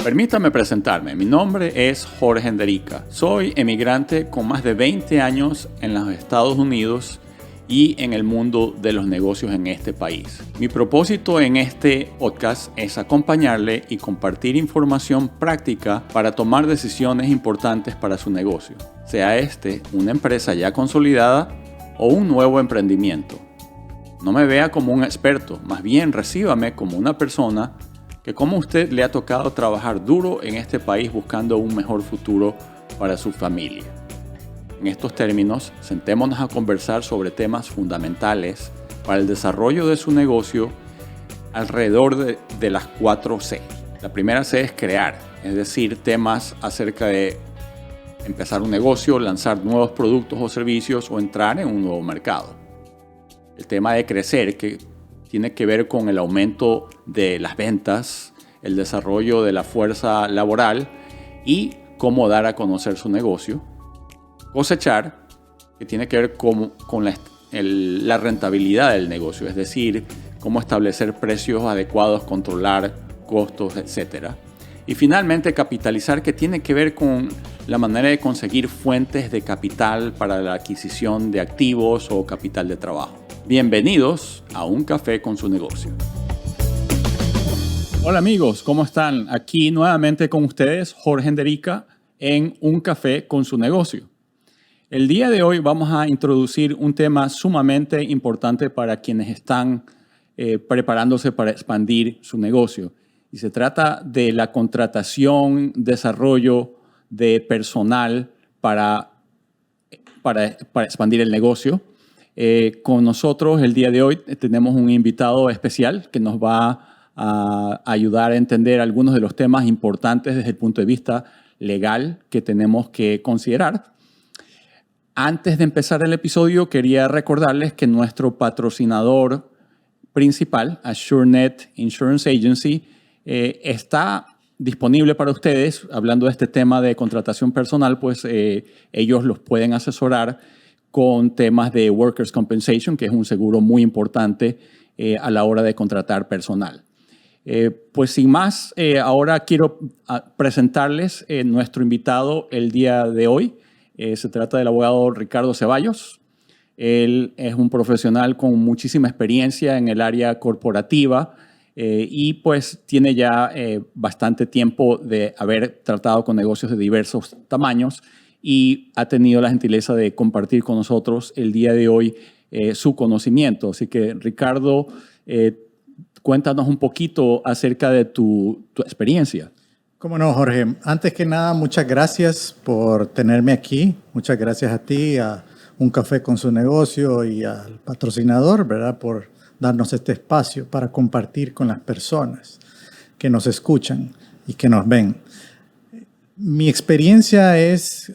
Permítame presentarme. Mi nombre es Jorge Enderica. Soy emigrante con más de 20 años en los Estados Unidos y en el mundo de los negocios en este país. Mi propósito en este podcast es acompañarle y compartir información práctica para tomar decisiones importantes para su negocio, sea este una empresa ya consolidada o un nuevo emprendimiento. No me vea como un experto, más bien recíbame como una persona que como usted le ha tocado trabajar duro en este país buscando un mejor futuro para su familia. En estos términos, sentémonos a conversar sobre temas fundamentales para el desarrollo de su negocio alrededor de las 4 C. La primera C es crear, es decir, temas acerca de empezar un negocio, lanzar nuevos productos o servicios o entrar en un nuevo mercado. El tema de crecer, que tiene que ver con el aumento de las ventas, el desarrollo de la fuerza laboral y cómo dar a conocer su negocio. Cosechar, que tiene que ver con la rentabilidad del negocio, es decir, cómo establecer precios adecuados, controlar costos, etc. Y finalmente capitalizar, que tiene que ver con la manera de conseguir fuentes de capital para la adquisición de activos o capital de trabajo. Bienvenidos a Un Café con su Negocio. Hola amigos, ¿cómo están? Aquí nuevamente con ustedes Jorge Enderica en Un Café con su Negocio. El día de hoy vamos a introducir un tema sumamente importante para quienes están preparándose para expandir su negocio. Y se trata de la contratación, desarrollo de personal para expandir el negocio. Con nosotros el día de hoy tenemos un invitado especial que nos va a ayudar a entender algunos de los temas importantes desde el punto de vista legal que tenemos que considerar. Antes de empezar el episodio, quería recordarles que nuestro patrocinador principal, AssureNet Insurance Agency, está disponible para ustedes. Hablando de este tema de contratación personal, pues ellos los pueden asesorar con temas de Workers' Compensation, que es un seguro muy importante a la hora de contratar personal. Pues sin más, ahora quiero presentarles nuestro invitado el día de hoy. Se trata del abogado Ricardo Ceballos. Él es un profesional con muchísima experiencia en el área corporativa y pues tiene ya bastante tiempo de haber tratado con negocios de diversos tamaños y ha tenido la gentileza de compartir con nosotros el día de hoy su conocimiento. Así que, Ricardo, cuéntanos un poquito acerca de tu experiencia. Cómo no, Jorge. Antes que nada, muchas gracias por tenerme aquí. Muchas gracias a ti, a Un Café con su Negocio y al patrocinador, ¿verdad?, por darnos este espacio para compartir con las personas que nos escuchan y que nos ven. Mi experiencia es,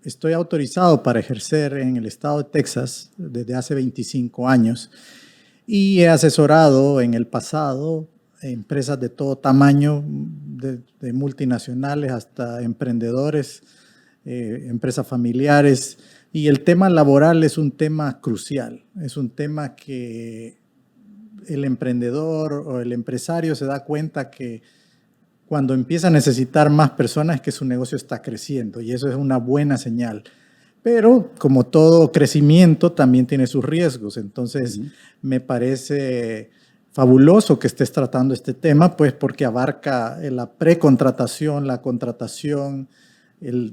estoy autorizado para ejercer en el estado de Texas desde hace 25 años y he asesorado en el pasado empresas de todo tamaño, de multinacionales hasta emprendedores, empresas familiares. Y el tema laboral es un tema crucial, es un tema que el emprendedor o el empresario se da cuenta que cuando empieza a necesitar más personas es que su negocio está creciendo y eso es una buena señal. Pero como todo crecimiento también tiene sus riesgos, entonces me parece fabuloso que estés tratando este tema, pues porque abarca la precontratación, la contratación,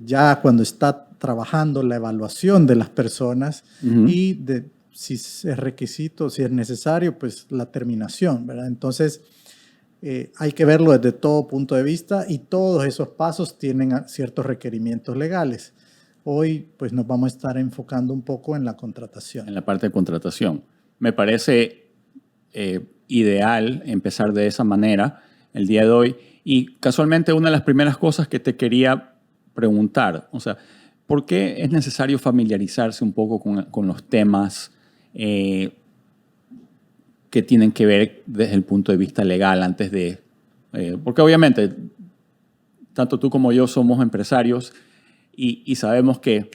ya cuando está trabajando la evaluación de las personas y si es requisito, si es necesario, pues la terminación, ¿verdad? Entonces, hay que verlo desde todo punto de vista y todos esos pasos tienen ciertos requerimientos legales. Hoy, pues nos vamos a estar enfocando un poco en la contratación. En la parte de contratación. Me parece ideal empezar de esa manera el día de hoy. Y casualmente una de las primeras cosas que te quería preguntar, o sea, ¿por qué es necesario familiarizarse un poco con los temas que tienen que ver desde el punto de vista legal antes de... porque obviamente, tanto tú como yo somos empresarios y sabemos que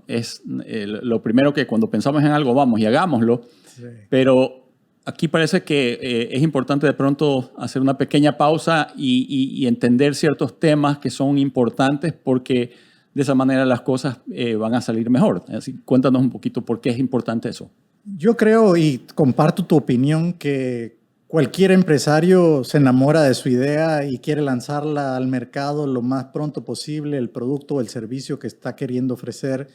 es lo primero que cuando pensamos en algo vamos y hagámoslo, sí. Pero aquí parece que es importante de pronto hacer una pequeña pausa y entender ciertos temas que son importantes porque de esa manera las cosas van a salir mejor. Así, cuéntanos un poquito por qué es importante eso. Yo creo y comparto tu opinión que cualquier empresario se enamora de su idea y quiere lanzarla al mercado lo más pronto posible, el producto o el servicio que está queriendo ofrecer.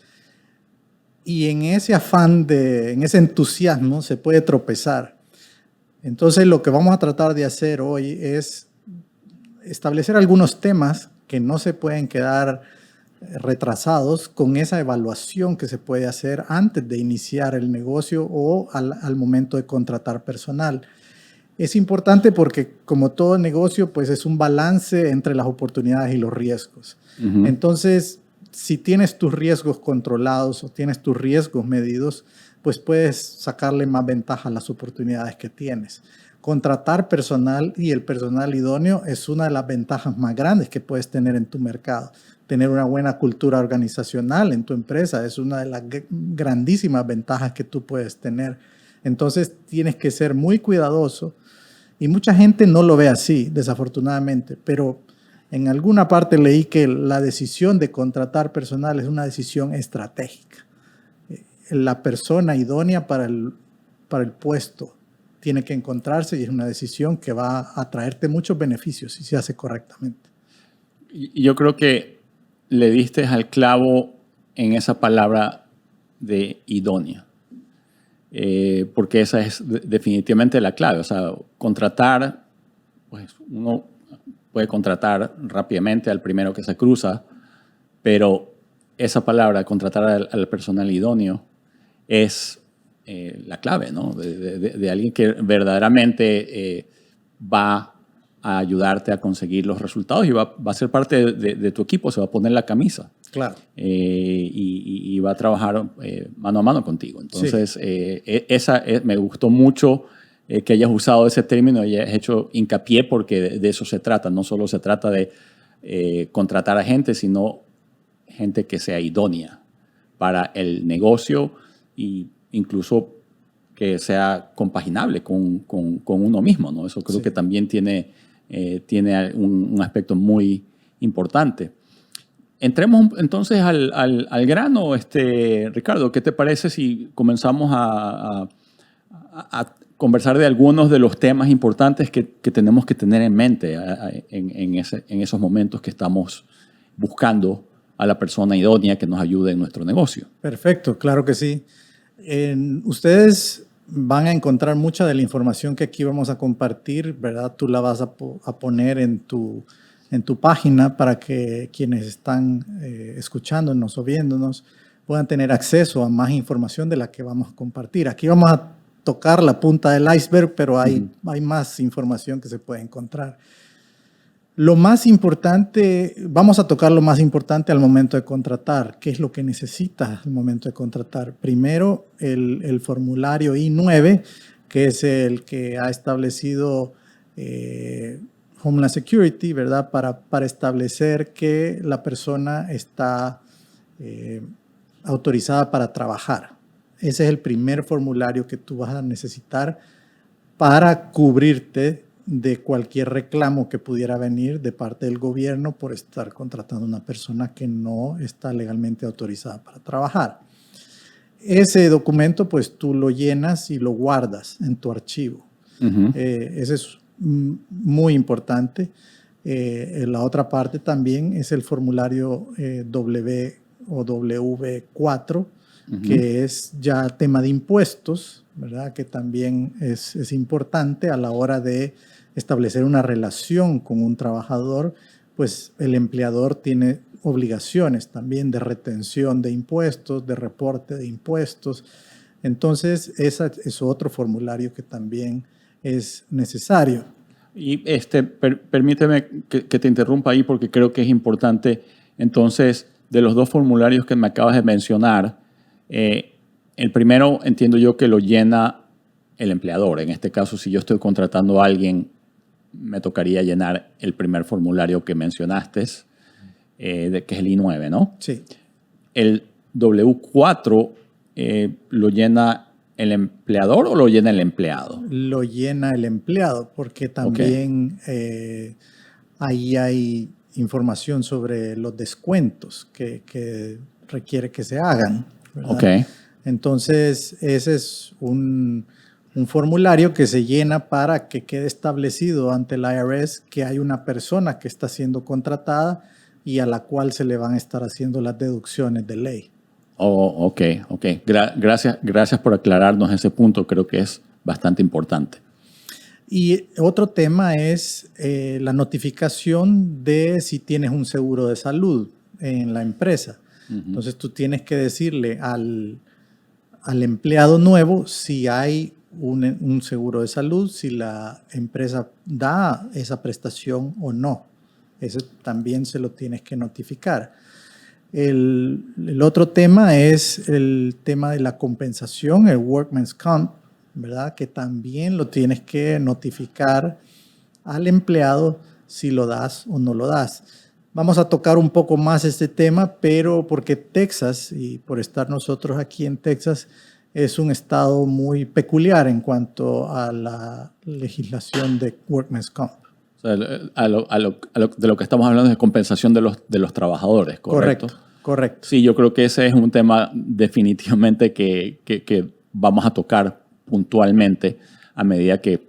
Y en ese afán, en ese entusiasmo, se puede tropezar. Entonces, lo que vamos a tratar de hacer hoy es establecer algunos temas que no se pueden quedar retrasados con esa evaluación que se puede hacer antes de iniciar el negocio o al momento de contratar personal. Es importante porque, como todo negocio, pues es un balance entre las oportunidades y los riesgos. Uh-huh. Entonces, si tienes tus riesgos controlados o tienes tus riesgos medidos, pues puedes sacarle más ventaja a las oportunidades que tienes. Contratar personal y el personal idóneo es una de las ventajas más grandes que puedes tener en tu mercado. Tener una buena cultura organizacional en tu empresa es una de las grandísimas ventajas que tú puedes tener. Entonces tienes que ser muy cuidadoso y mucha gente no lo ve así, desafortunadamente, pero en alguna parte leí que la decisión de contratar personal es una decisión estratégica. La persona idónea para el puesto tiene que encontrarse y es una decisión que va a traerte muchos beneficios si se hace correctamente. Yo creo que le diste al clavo en esa palabra de idónea, porque esa es definitivamente la clave. O sea, contratar, pues uno puede contratar rápidamente al primero que se cruza, pero esa palabra, contratar al personal idóneo, es la clave, ¿no? De alguien que verdaderamente va a ayudarte a conseguir los resultados y va a ser parte de tu equipo, se va a poner la camisa. Claro. Y va a trabajar mano a mano contigo. Entonces, sí. Me gustó mucho que hayas usado ese término y hayas hecho hincapié porque de eso se trata. No solo se trata de contratar a gente, sino gente que sea idónea para el negocio e incluso que sea compaginable con uno mismo, ¿no? Eso creo sí. que también tiene un aspecto muy importante. Entremos entonces al grano, Ricardo. ¿Qué te parece si comenzamos a conversar de algunos de los temas importantes que tenemos que tener en mente en esos momentos que estamos buscando a la persona idónea que nos ayude en nuestro negocio? Perfecto, claro que sí. Ustedes van a encontrar mucha de la información que aquí vamos a compartir, ¿verdad? Tú la vas a poner en tu página para que quienes están escuchándonos o viéndonos puedan tener acceso a más información de la que vamos a compartir. Aquí vamos a tocar la punta del iceberg, pero hay más información que se puede encontrar. Lo más importante, vamos a tocar lo más importante al momento de contratar. ¿Qué es lo que necesitas al momento de contratar? Primero, el formulario I-9, que es el que ha establecido Homeland Security, ¿verdad? Para establecer que la persona está autorizada para trabajar. Ese es el primer formulario que tú vas a necesitar para cubrirte de cualquier reclamo que pudiera venir de parte del gobierno por estar contratando a una persona que no está legalmente autorizada para trabajar. Ese documento, pues tú lo llenas y lo guardas en tu archivo. Uh-huh. Ese es muy importante. La otra parte también es el formulario W o W4, uh-huh. que es ya tema de impuestos, ¿verdad? Que también es importante a la hora de establecer una relación con un trabajador, pues el empleador tiene obligaciones también de retención de impuestos, de reporte de impuestos. Entonces, ese es otro formulario que también es necesario. Y permíteme que te interrumpa ahí porque creo que es importante. Entonces, de los dos formularios que me acabas de mencionar, el primero entiendo yo que lo llena el empleador. En este caso, si yo estoy contratando a alguien, me tocaría llenar el primer formulario que mencionaste, que es el I-9, ¿no? Sí. El W4 lo llena el empleador o lo llena el empleado? Lo llena el empleado, porque también ahí hay información sobre los descuentos que requiere que se hagan, ¿verdad? Ok. Entonces, ese es un formulario que se llena para que quede establecido ante el IRS que hay una persona que está siendo contratada y a la cual se le van a estar haciendo las deducciones de ley. Oh, ok. Gracias por aclararnos ese punto. Creo que es bastante importante. Y otro tema es la notificación de si tienes un seguro de salud en la empresa. Entonces tú tienes que decirle al empleado nuevo si hay un seguro de salud, si la empresa da esa prestación o no. Eso también se lo tienes que notificar. El otro tema es el tema de la compensación, el Workman's Comp, ¿verdad? Que también lo tienes que notificar al empleado si lo das o no lo das. Vamos a tocar un poco más este tema, pero porque Texas, y por estar nosotros aquí en Texas, es un estado muy peculiar en cuanto a la legislación de Workman's Comp. O sea, de lo que estamos hablando es de compensación de los trabajadores, ¿correcto? Correcto. Sí, yo creo que ese es un tema definitivamente que vamos a tocar puntualmente a medida que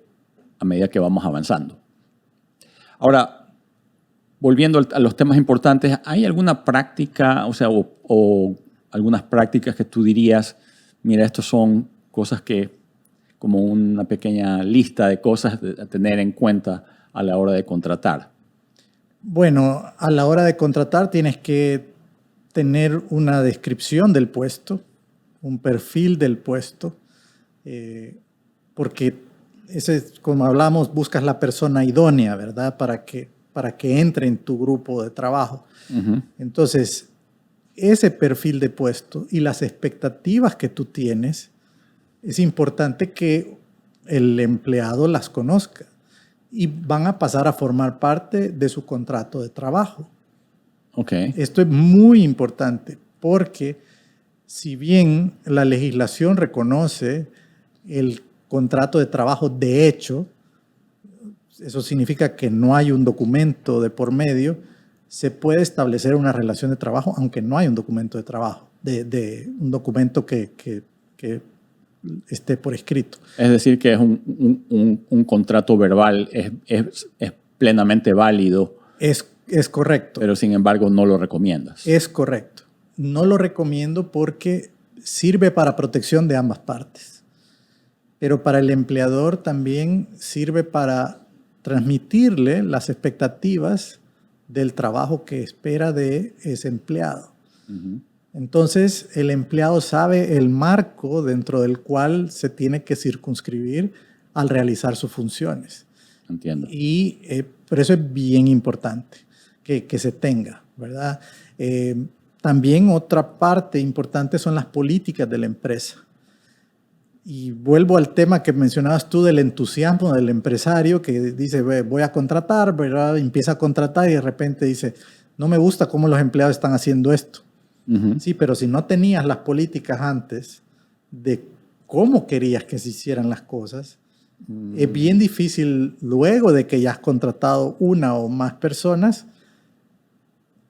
vamos avanzando. Ahora, volviendo a los temas importantes, ¿hay alguna práctica, o algunas prácticas que tú dirías, mira, estos son cosas como una pequeña lista de cosas a tener en cuenta a la hora de contratar? Bueno, a la hora de contratar tienes que tener una descripción del puesto, un perfil del puesto, porque como hablamos, buscas la persona idónea, ¿verdad? Para que entre en tu grupo de trabajo. Entonces, ese perfil de puesto y las expectativas que tú tienes, es importante que el empleado las conozca y van a pasar a formar parte de su contrato de trabajo. Okay. Esto es muy importante porque si bien la legislación reconoce el contrato de trabajo de hecho, eso significa que no hay un documento de por medio, se puede establecer una relación de trabajo aunque no hay un documento de trabajo, de un documento que esté por escrito. Es decir, que es un contrato verbal, es plenamente válido. Es correcto. Pero sin embargo no lo recomiendas. Es correcto. No lo recomiendo porque sirve para protección de ambas partes. Pero para el empleador también sirve para transmitirle las expectativas del trabajo que espera de ese empleado. Entonces, el empleado sabe el marco dentro del cual se tiene que circunscribir al realizar sus funciones. Entiendo. Y por eso es bien importante que se tenga, ¿verdad? También otra parte importante son las políticas de la empresa. Y vuelvo al tema que mencionabas tú del entusiasmo del empresario que dice, voy a contratar, ¿verdad? Empieza a contratar y de repente dice, no me gusta cómo los empleados están haciendo esto. Sí, pero si no tenías las políticas antes de cómo querías que se hicieran las cosas, es bien difícil luego de que ya has contratado una o más personas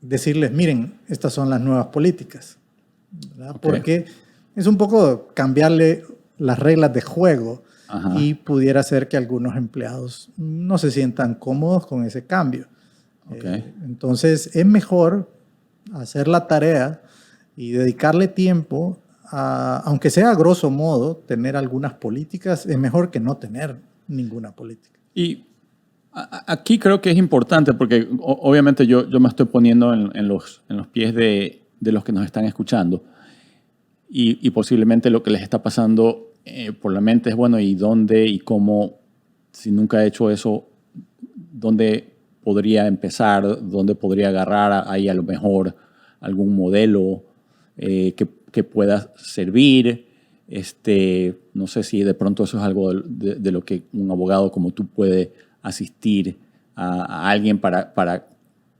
decirles, miren, estas son las nuevas políticas, ¿verdad? Okay. Porque es un poco cambiarle las reglas de juego. Ajá. Y pudiera ser que algunos empleados no se sientan cómodos con ese cambio. Okay. Entonces es mejor hacer la tarea y dedicarle tiempo aunque sea a grosso modo, tener algunas políticas, es mejor que no tener ninguna política. Y aquí creo que es importante porque obviamente yo me estoy poniendo en los pies de los que nos están escuchando y posiblemente lo que les está pasando por la mente es, bueno, ¿y dónde y cómo, si nunca he hecho eso, dónde podría empezar, dónde podría agarrar ahí a lo mejor algún modelo que pueda servir? No sé si de pronto eso es algo de lo que un abogado como tú puede asistir a alguien para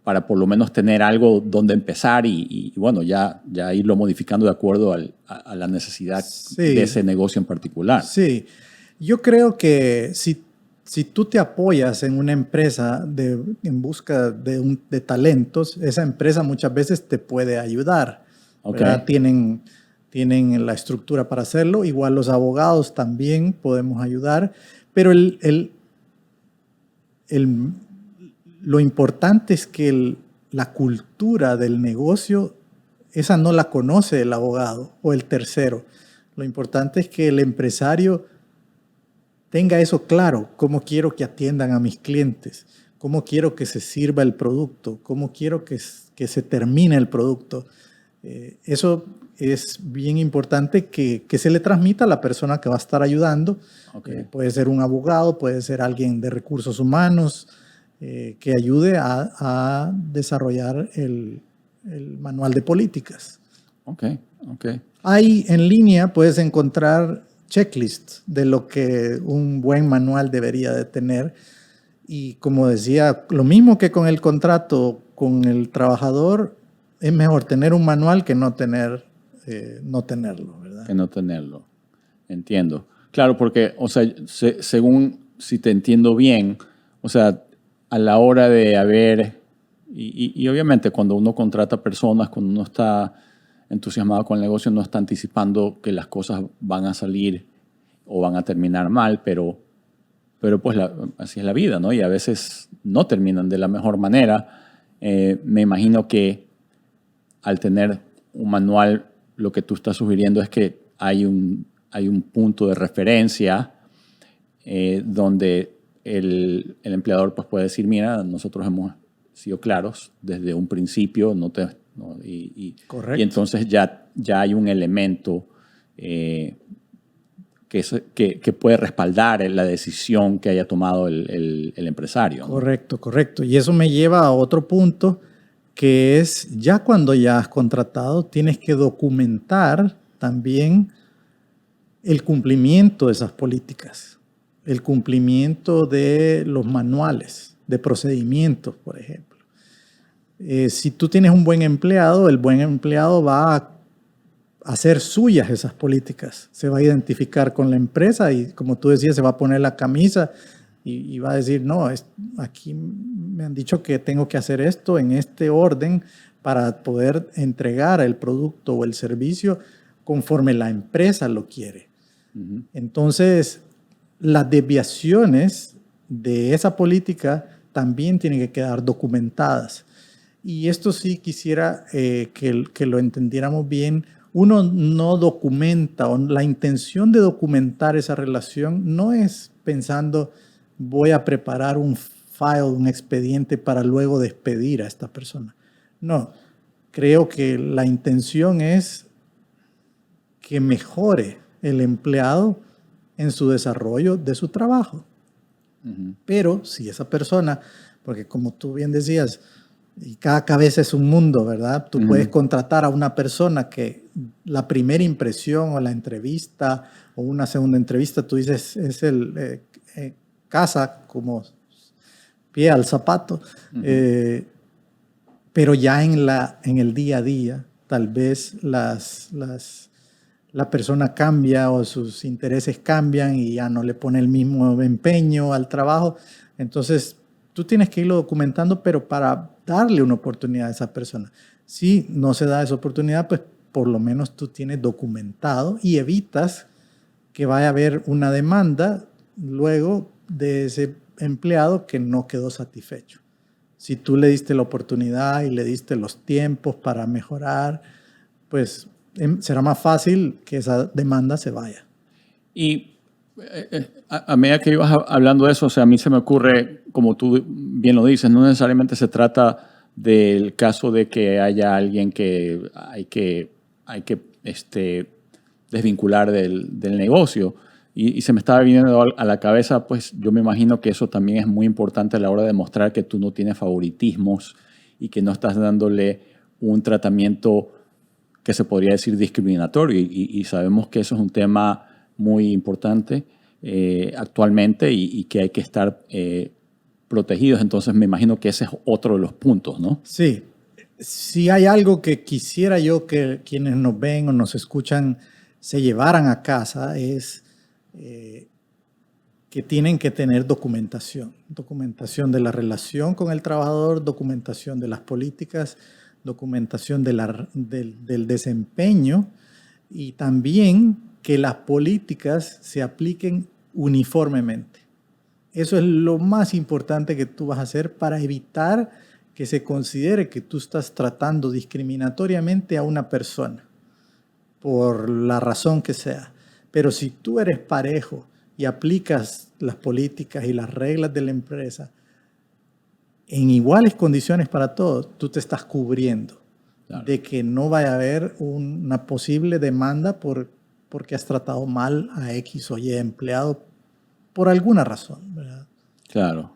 para por lo menos tener algo donde empezar y bueno, ya irlo modificando de acuerdo a la necesidad de ese negocio en particular. Sí, yo creo que si tú te apoyas en una empresa en busca de talentos, esa empresa muchas veces te puede ayudar. Okay. Tienen la estructura para hacerlo. Igual los abogados también podemos ayudar. Pero lo importante es que la cultura del negocio, esa no la conoce el abogado o el tercero. Lo importante es que el empresario tenga eso claro, cómo quiero que atiendan a mis clientes, cómo quiero que se sirva el producto, cómo quiero que se termine el producto. Eso es bien importante que se le transmita a la persona que va a estar ayudando. Okay. Puede ser un abogado, puede ser alguien de recursos humanos que ayude a desarrollar el manual de políticas. Okay. Ahí en línea puedes encontrar checklists de lo que un buen manual debería de tener. Y como decía, lo mismo que con el contrato con el trabajador, es mejor tener un manual que no tenerlo, ¿verdad? Que no tenerlo. Entiendo. Claro, porque, o sea, según si te entiendo bien, o sea, a la hora de haber, y obviamente cuando uno contrata personas, cuando uno está entusiasmado con el negocio, no está anticipando que las cosas van a salir o van a terminar mal, pero pues así es la vida, ¿no? Y a veces no terminan de la mejor manera. Me imagino que al tener un manual, lo que tú estás sugiriendo es que hay un punto de referencia donde el empleador pues, puede decir, mira, nosotros hemos sido claros desde un principio, y entonces ya hay un elemento que puede respaldar la decisión que haya tomado el empresario, ¿no? Correcto. Y eso me lleva a otro punto, que es ya cuando ya has contratado, tienes que documentar también el cumplimiento de esas políticas, el cumplimiento de los manuales de procedimientos, por ejemplo. Si tú tienes un buen empleado, el buen empleado va a hacer suyas esas políticas. Se va a identificar con la empresa y, como tú decías, se va a poner la camisa y va a decir, no, aquí me han dicho que tengo que hacer esto en este orden para poder entregar el producto o el servicio conforme la empresa lo quiere. Uh-huh. Entonces, las desviaciones de esa política también tienen que quedar documentadas. Y esto sí quisiera que lo entendiéramos bien. Uno no documenta, o la intención de documentar esa relación no es pensando voy a preparar un file, un expediente para luego despedir a esta persona. No, creo que la intención es que mejore el empleado en su desarrollo de su trabajo. Uh-huh. Pero si esa persona, porque como tú bien decías, y cada cabeza es un mundo, ¿verdad? Tú puedes contratar a una persona que la primera impresión o la entrevista o una segunda entrevista, tú dices, es casa como pie al zapato. Pero ya en el día a día, tal vez la persona cambia o sus intereses cambian y ya no le pone el mismo empeño al trabajo. Entonces, tú tienes que irlo documentando, pero para darle una oportunidad a esa persona. Si no se da esa oportunidad, pues por lo menos tú tienes documentado y evitas que vaya a haber una demanda luego de ese empleado que no quedó satisfecho. Si tú le diste la oportunidad y le diste los tiempos para mejorar, pues será más fácil que esa demanda se vaya. Y a medida que ibas hablando de eso, o sea, a mí se me ocurre, como tú bien lo dices, no necesariamente se trata del caso de que haya alguien que hay que desvincular del negocio. Y se me estaba viniendo a la cabeza, pues yo me imagino que eso también es muy importante a la hora de mostrar que tú no tienes favoritismos y que no estás dándole un tratamiento que se podría decir discriminatorio. Y sabemos que eso es un tema muy importante actualmente y que hay que estar protegidos. Entonces me imagino que ese es otro de los puntos, ¿no? Sí. Si hay algo que quisiera yo que quienes nos ven o nos escuchan se llevaran a casa es que tienen que tener documentación. Documentación de la relación con el trabajador, documentación de las políticas, documentación del desempeño y también que las políticas se apliquen uniformemente. Eso es lo más importante que tú vas a hacer para evitar que se considere que tú estás tratando discriminatoriamente a una persona, por la razón que sea. Pero si tú eres parejo y aplicas las políticas y las reglas de la empresa en iguales condiciones para todos, tú te estás cubriendo de que no vaya a haber una posible demanda porque has tratado mal a X o Y empleado por alguna razón, ¿verdad? Claro.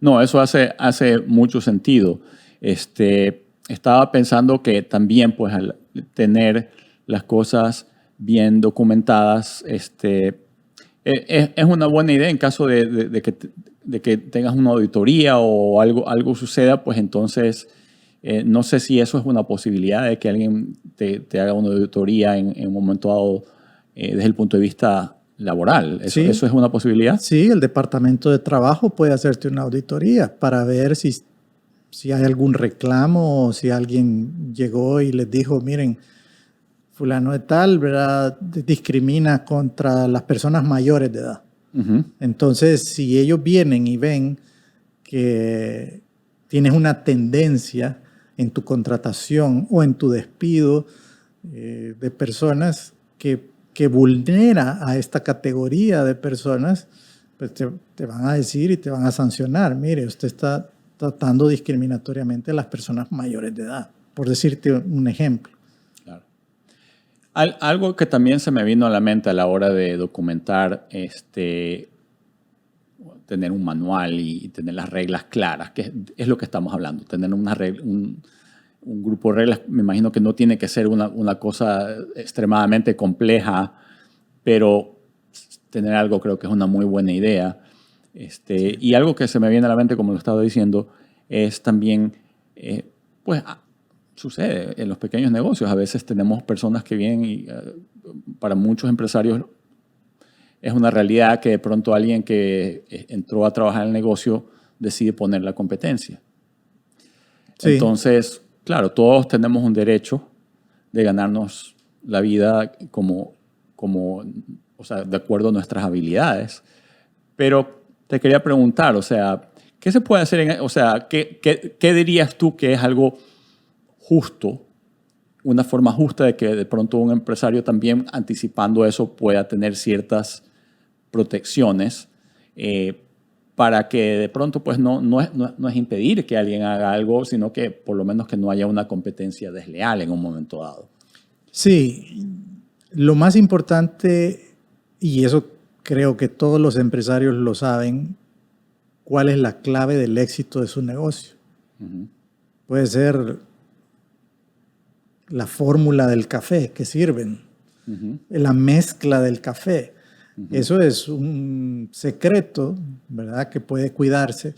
No, eso hace mucho sentido. Estaba pensando que también, pues, al tener las cosas bien documentadas, es una buena idea en caso de que tengas una auditoría o algo suceda, pues entonces no sé si eso es una posibilidad de que alguien te haga una auditoría en un momento dado desde el punto de vista laboral. ¿Eso es una posibilidad? Sí, el Departamento de Trabajo puede hacerte una auditoría para ver si hay algún reclamo o si alguien llegó y les dijo, miren, fulano de tal, ¿verdad?, discrimina contra las personas mayores de edad. Uh-huh. Entonces, si ellos vienen y ven que tienes una tendencia en tu contratación o en tu despido de personas que vulnera a esta categoría de personas, pues te van a decir y te van a sancionar. Mire, usted está tratando discriminatoriamente a las personas mayores de edad, por decirte un ejemplo. Claro. Algo que también se me vino a la mente a la hora de documentar, tener un manual y tener las reglas claras, que es lo que estamos hablando, tener una regla, un grupo de reglas. Me imagino que no tiene que ser una cosa extremadamente compleja, pero tener algo creo que es una muy buena idea. Sí. Y algo que se me viene a la mente, como lo estaba diciendo, es también, pues sucede en los pequeños negocios. A veces tenemos personas que vienen y para muchos empresarios es una realidad que de pronto alguien que entró a trabajar en el negocio decide poner la competencia. Sí. Entonces, claro, todos tenemos un derecho de ganarnos la vida o sea, de acuerdo a nuestras habilidades. Pero te quería preguntar, o sea, ¿qué se puede hacer? O sea, ¿qué dirías tú que es algo justo, una forma justa de que de pronto un empresario también anticipando eso pueda tener ciertas protecciones para que de pronto pues no es impedir que alguien haga algo, sino que por lo menos que no haya una competencia desleal en un momento dado? Sí, lo más importante, y eso creo que todos los empresarios lo saben, cuál es la clave del éxito de su negocio. Uh-huh. Puede ser la fórmula del café que sirven, uh-huh, la mezcla del café. Uh-huh. Eso es un secreto, ¿verdad?, que puede cuidarse.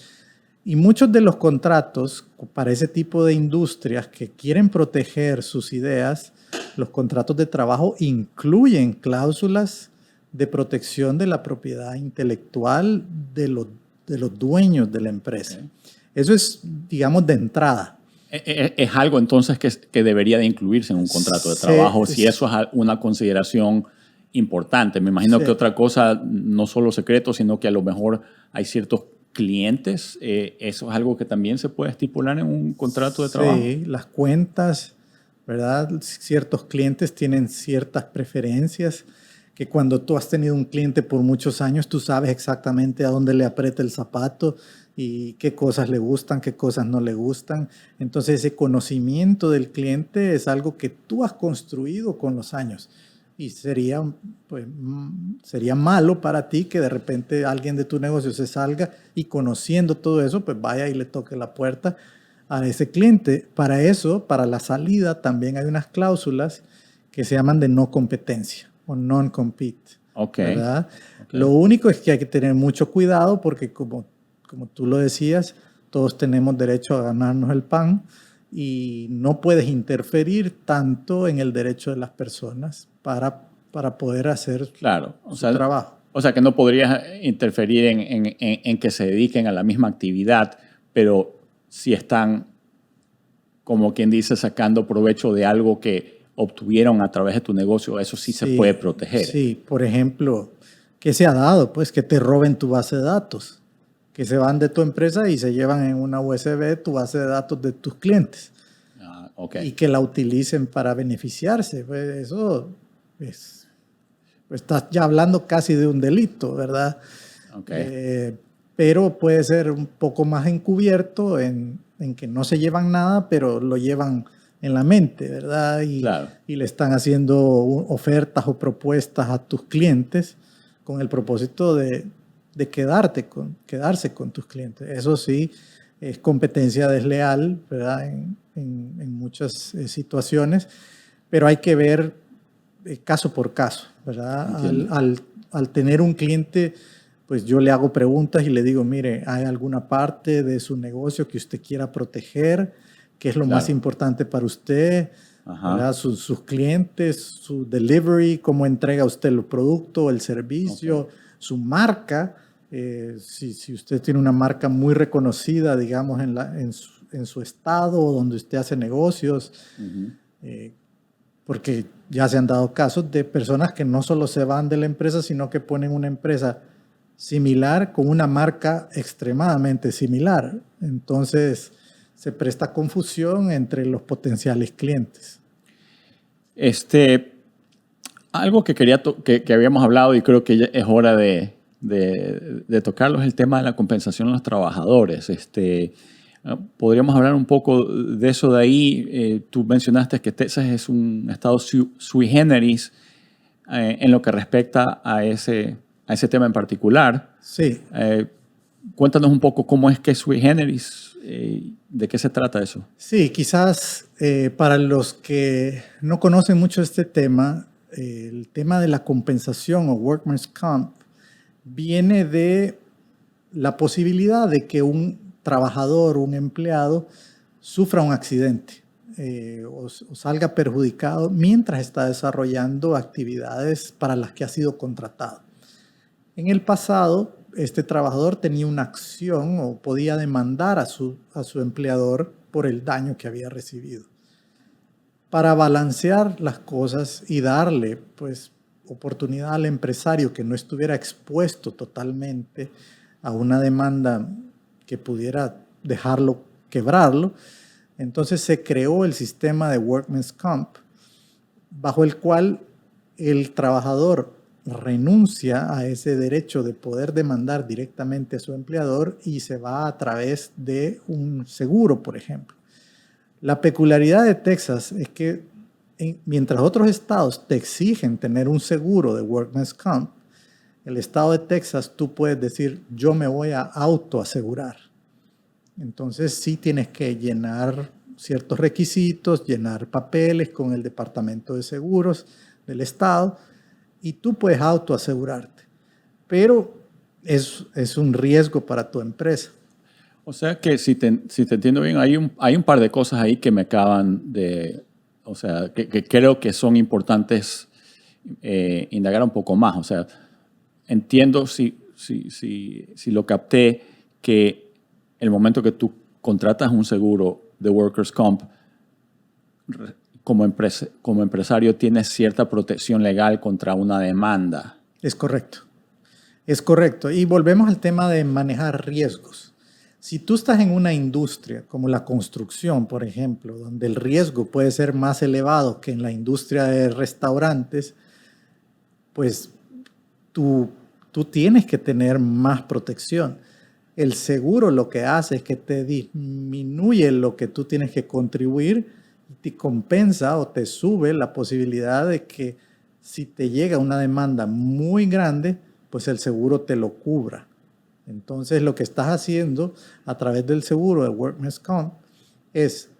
Y muchos de los contratos para ese tipo de industrias que quieren proteger sus ideas, los contratos de trabajo incluyen cláusulas de protección de la propiedad intelectual de los dueños de la empresa. Okay. Eso es, digamos, de entrada. Es algo entonces que debería de incluirse en un contrato de trabajo, si eso es una consideración importante. Me imagino que otra cosa, no solo secreto, sino que a lo mejor hay ciertos clientes. ¿Eso es algo que también se puede estipular en un contrato de trabajo? Sí, las cuentas, ¿verdad? Ciertos clientes tienen ciertas preferencias que cuando tú has tenido un cliente por muchos años, tú sabes exactamente a dónde le aprieta el zapato y qué cosas le gustan, qué cosas no le gustan. Entonces, ese conocimiento del cliente es algo que tú has construido con los años. Y sería malo para ti que de repente alguien de tu negocio se salga y conociendo todo eso, pues vaya y le toque la puerta a ese cliente. Para eso, para la salida, también hay unas cláusulas que se llaman de no competencia o non-compete. Okay. ¿Verdad? Okay. Lo único es que hay que tener mucho cuidado porque como como tú lo decías, todos tenemos derecho a ganarnos el pan y no puedes interferir tanto en el derecho de las personas para poder hacer Claro, su trabajo. O sea que no podrías interferir en que se dediquen a la misma actividad, pero si están, como quien dice, sacando provecho de algo que obtuvieron a través de tu negocio, eso sí se puede proteger. Sí, por ejemplo, ¿qué se ha dado? Pues que te roben tu base de datos, que se van de tu empresa y se llevan en una USB tu base de datos de tus clientes. Okay. Y que la utilicen para beneficiarse. Pues eso es, pues estás ya hablando casi de un delito, ¿verdad? Okay. Pero puede ser un poco más encubierto en que no se llevan nada, pero lo llevan en la mente, ¿verdad? Y le están haciendo ofertas o propuestas a tus clientes con el propósito de quedarse con tus clientes. Eso sí, es competencia desleal, ¿verdad? En muchas situaciones, pero hay que ver caso por caso, ¿verdad? Al tener un cliente, pues yo le hago preguntas y le digo, mire, ¿hay alguna parte de su negocio que usted quiera proteger? ¿Qué es lo más importante para usted? Sus clientes, su delivery, cómo entrega usted el producto, el servicio, su marca. Si usted tiene una marca muy reconocida, digamos, en su estado o donde usted hace negocios, porque ya se han dado casos de personas que no solo se van de la empresa, sino que ponen una empresa similar con una marca extremadamente similar. Entonces, se presta confusión entre los potenciales clientes. Algo que que habíamos hablado y creo que ya es hora de tocarlo es el tema de la compensación a los trabajadores. Podríamos hablar un poco de eso de ahí. Tú mencionaste que Texas es un estado sui generis en lo que respecta a ese tema en particular. Sí. Cuéntanos un poco cómo es que es sui generis, ¿de qué se trata eso? Sí, quizás para los que no conocen mucho este tema, el tema de la compensación o workman's comp viene de la posibilidad de que un trabajador, un empleado, sufra un accidente o salga perjudicado mientras está desarrollando actividades para las que ha sido contratado. En el pasado, este trabajador tenía una acción o podía demandar a su empleador por el daño que había recibido. Para balancear las cosas y darle, pues, oportunidad al empresario que no estuviera expuesto totalmente a una demanda que pudiera dejarlo quebrarlo, entonces se creó el sistema de Workman's Comp, bajo el cual el trabajador renuncia a ese derecho de poder demandar directamente a su empleador y se va a través de un seguro, por ejemplo. La peculiaridad de Texas es que mientras otros estados te exigen tener un seguro de Workman's Comp, el estado de Texas tú puedes decir, yo me voy a autoasegurar. Entonces sí tienes que llenar ciertos requisitos, llenar papeles con el Departamento de Seguros del estado y tú puedes autoasegurarte. Pero es un riesgo para tu empresa. O sea que si te entiendo bien, hay un par de cosas ahí que me acaban de... O sea, que creo que son importantes indagar un poco más. O sea, entiendo si lo capté, que el momento que tú contratas un seguro de Workers' Comp, como empresario tienes cierta protección legal contra una demanda. Es correcto. Es correcto. Y volvemos al tema de manejar riesgos. Si tú estás en una industria como la construcción, por ejemplo, donde el riesgo puede ser más elevado que en la industria de restaurantes, pues tú tienes que tener más protección. El seguro lo que hace es que te disminuye lo que tú tienes que contribuir y te compensa o te sube la posibilidad de que si te llega una demanda muy grande, pues el seguro te lo cubra. Entonces, lo que estás haciendo a través del seguro de Workman's Comp es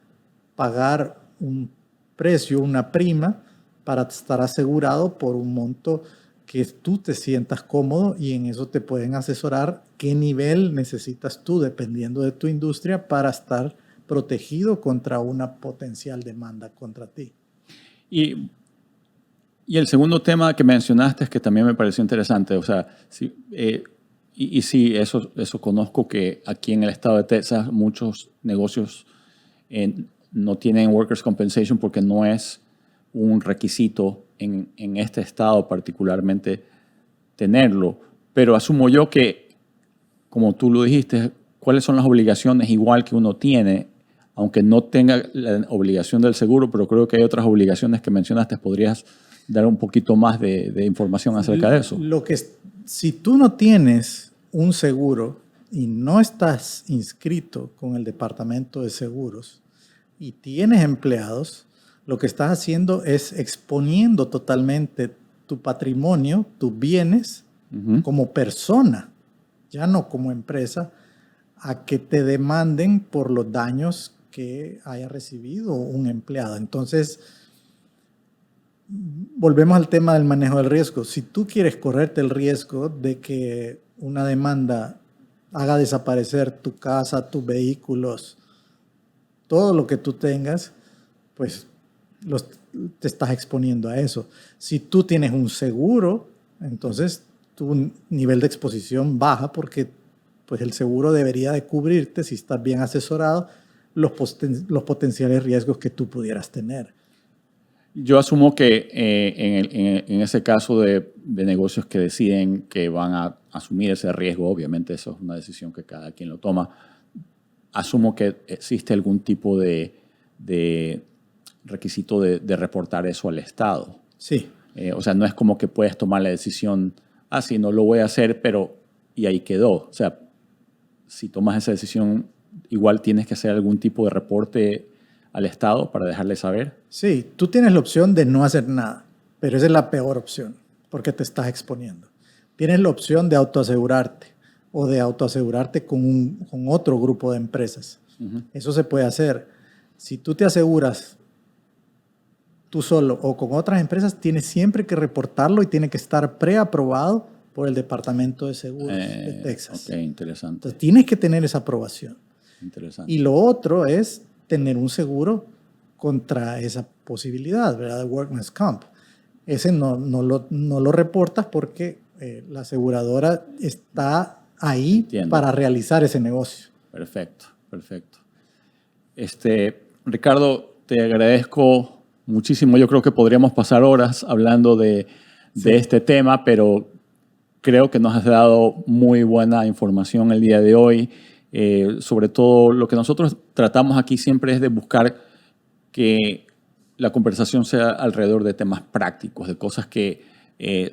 pagar un precio, una prima, para estar asegurado por un monto que tú te sientas cómodo y en eso te pueden asesorar qué nivel necesitas tú dependiendo de tu industria para estar protegido contra una potencial demanda contra ti. Y el segundo tema que mencionaste es que también me pareció interesante, o sea, sí, sí, eso conozco que aquí en el estado de Texas muchos negocios no tienen workers' compensation porque no es un requisito en este estado particularmente tenerlo. Pero asumo yo que, como tú lo dijiste, ¿cuáles son las obligaciones igual que uno tiene, aunque no tenga la obligación del seguro? Pero creo que hay otras obligaciones que mencionaste. ¿Podrías dar un poquito más de información acerca de eso? Si tú no tienes un seguro y no estás inscrito con el Departamento de Seguros y tienes empleados, lo que estás haciendo es exponiendo totalmente tu patrimonio, tus bienes, como persona, ya no como empresa, a que te demanden por los daños que haya recibido un empleado. Entonces, volvemos al tema del manejo del riesgo. Si tú quieres correrte el riesgo de que una demanda haga desaparecer tu casa, tus vehículos, todo lo que tú tengas, pues te estás exponiendo a eso. Si tú tienes un seguro, entonces tu nivel de exposición baja porque pues el seguro debería de cubrirte, si estás bien asesorado, los potenciales riesgos que tú pudieras tener. Yo asumo que en ese caso de negocios que deciden que van a asumir ese riesgo, obviamente eso es una decisión que cada quien lo toma, asumo que existe algún tipo de requisito de reportar eso al Estado. Sí. O sea, no es como que puedes tomar la decisión, sí, no lo voy a hacer, pero y ahí quedó. O sea, si tomas esa decisión, igual tienes que hacer algún tipo de reporte al Estado para dejarle saber. Sí, tú tienes la opción de no hacer nada, pero esa es la peor opción porque te estás exponiendo. Tienes la opción de autoasegurarte o de autoasegurarte con otro grupo de empresas. Eso se puede hacer. Si tú te aseguras tú solo o con otras empresas, tienes siempre que reportarlo y tiene que estar preaprobado por el Departamento de Seguros de Texas. Ok, interesante. Entonces, tienes que tener esa aprobación. Interesante. Y lo otro es tener un seguro contra esa posibilidad, ¿verdad? De workman's comp. Ese no lo reportas porque la aseguradora está ahí Entiendo. para realizar ese negocio. Perfecto, perfecto. Ricardo, te agradezco muchísimo. Yo creo que podríamos pasar horas hablando de este tema, pero creo que nos has dado muy buena información el día de hoy. Sobre todo lo que nosotros tratamos aquí siempre es de buscar que la conversación sea alrededor de temas prácticos, de cosas que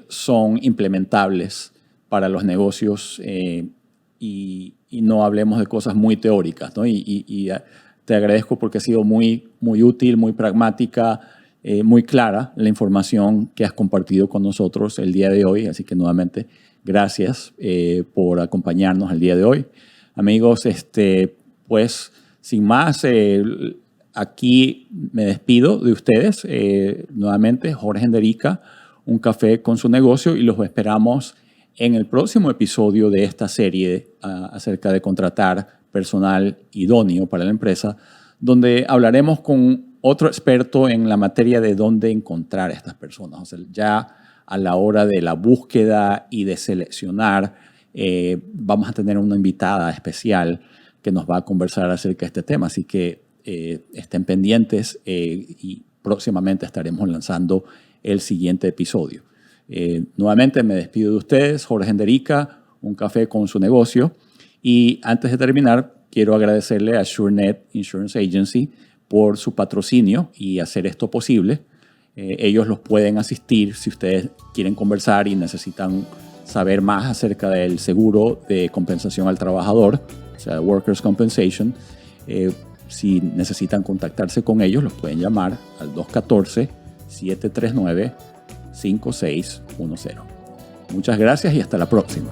son implementables para los negocios y no hablemos de cosas muy teóricas, ¿no? Y te agradezco porque ha sido muy, muy útil, muy pragmática, muy clara la información que has compartido con nosotros el día de hoy. Así que nuevamente, gracias por acompañarnos el día de hoy. Amigos, pues sin más, aquí me despido de ustedes. Nuevamente, Jorge Enderica, Un Café con su Negocio, y los esperamos en el próximo episodio de esta serie acerca de contratar personal idóneo para la empresa, donde hablaremos con otro experto en la materia de dónde encontrar a estas personas. O sea, ya a la hora de la búsqueda y de seleccionar, vamos a tener una invitada especial que nos va a conversar acerca de este tema. Así que estén pendientes y próximamente estaremos lanzando el siguiente episodio. Nuevamente me despido de ustedes, Jorge Enderica, Un Café con su Negocio. Y antes de terminar, quiero agradecerle a SureNet Insurance Agency por su patrocinio y hacer esto posible. Ellos los pueden asistir si ustedes quieren conversar y necesitan saber más acerca del seguro de compensación al trabajador, o sea, Workers' Compensation. Si necesitan contactarse con ellos, los pueden llamar al 214-739-5610. Muchas gracias y hasta la próxima.